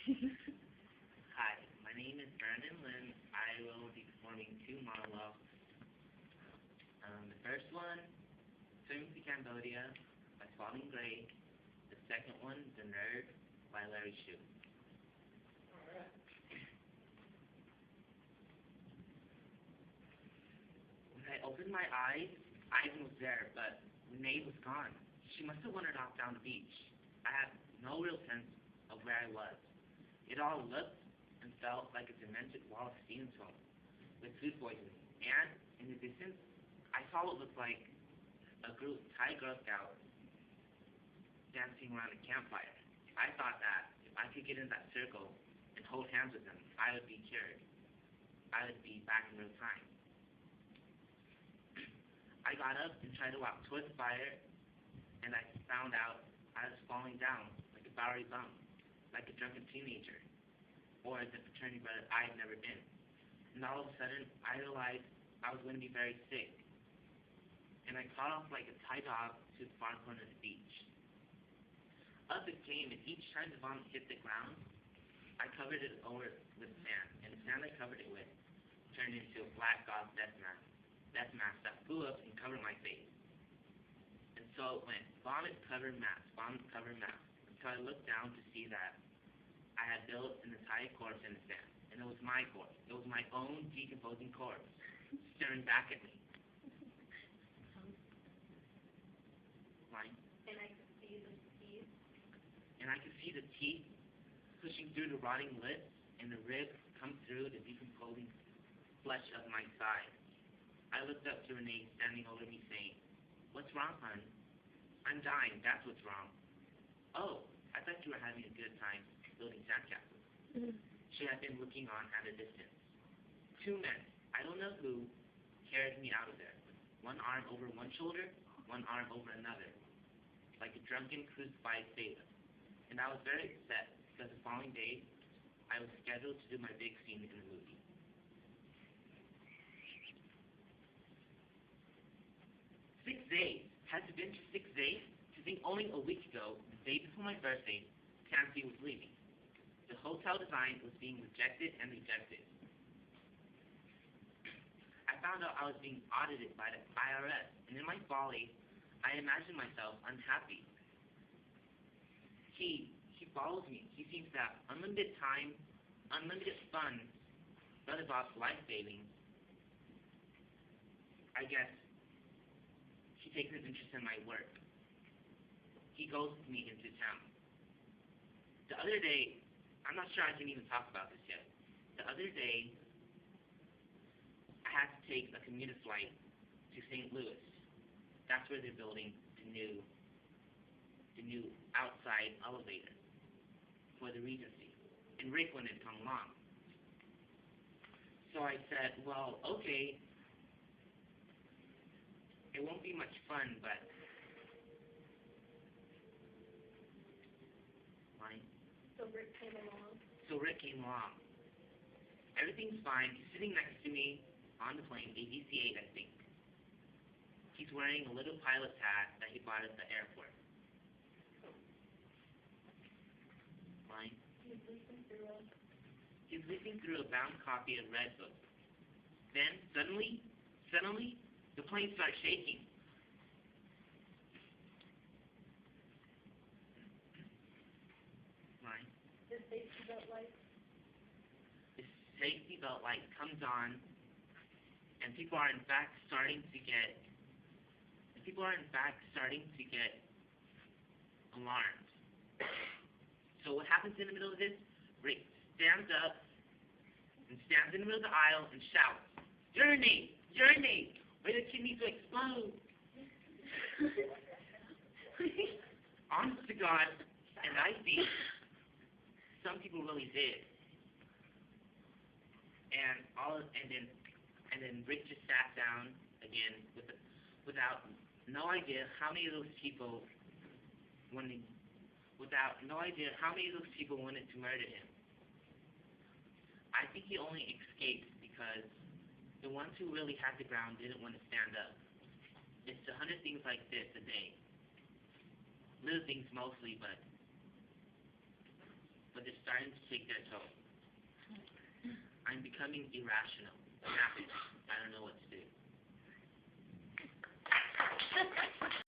Hi, my name is Brandon Lin. I will be performing two monologues. The first one, Swimming to Cambodia by Spalding Gray. The second one, The Nerd by Larry Shue. When I opened my eyes, Ivan was there, but Renee was gone. She must have wandered off down the beach. I had no real sense of where I was. It all looked and felt like a demented Wallace Stevens film with food poisoning. And in the distance, I saw what looked like a group of Thai Girl Scouts dancing around a campfire. I thought that if I could get in that circle and hold hands with them, I would be cured. I would be back in real time. I got up and tried to walk towards the fire, and I found out I was falling down like a Bowery bum, like a drunken teenager, or the fraternity brother I'd never been. And all of a sudden, I realized I was going to be very sick, and I caught off like a Thai dog to the far corner of the beach. Up it came, and each time the vomit hit the ground, I covered it over with sand, and the sand I covered it with turned into a black gauze death mask that flew up and covered my face. And so it went, vomit covered mask, until I looked down to see that I had built an entire corpse in the sand, and it was my corpse. It was my own decomposing corpse staring back at me. Line. And I could see the teeth. And I could see the teeth pushing through the rotting lips, and the ribs come through the decomposing flesh of my side. I looked up to Renee standing over me saying, "What's wrong, hon?" "I'm dying, that's what's wrong." "Oh, I thought you were having a good time building sandcastles." She had been looking on at a distance. Two men, I don't know who, carried me out of there. One arm over one shoulder, one arm over another, like a drunken crucified sailor. And I was very upset because the following day, I was scheduled to do my big scene in the movie. 6 days. Has it been just 6 days? To think only a week ago, the day before my birthday, Tansy was leaving. The hotel design was being rejected and rejected. I found out I was being audited by the IRS, and in my folly, I imagined myself unhappy. He follows me. He seems to have unlimited time, unlimited funds, but about life savings. I guess he takes an interest in my work. He goes with me into town. The other day, I'm not sure I can even talk about this yet. The other day, I had to take a commuter flight to St. Louis. That's where they're building the new outside elevator for the Regency. And Rick wouldn't come along. So I said, well, okay, it won't be much fun, but fine. So Rick came along. Everything's fine. He's sitting next to me on the plane, ABC-8, I think. He's wearing a little pilot's hat that he bought at the airport. Fine. He's leafing through a bound copy of Red Book. Then, suddenly, the plane starts shaking. Right. The safety belt light. The safety belt light comes on, and people are in fact starting to get alarmed. So what happens in the middle of this? Rick stands up and stands in the middle of the aisle and shouts, "Urinate! Urinate! Or the kidneys will explode!" Honest to God, and I think some people really did. And then Rick just sat down again without no idea how many of those people wanted to murder him. I think he only escaped because the ones who really had the ground didn't want to stand up. It's 100 things like this a day. Little things mostly, but they're starting starting to take their toll. I'm becoming irrational. Snappy. I don't know what to